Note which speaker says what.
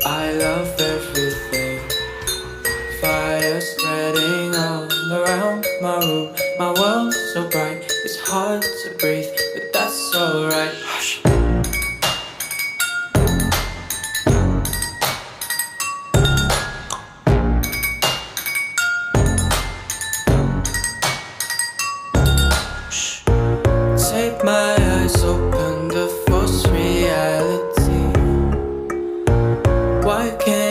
Speaker 1: I love everything. Fire spreading all around my room. My world's so bright, it's hard to breathe, but that's alright. Hush. Shh. Take my eyes open to false reality. Why can't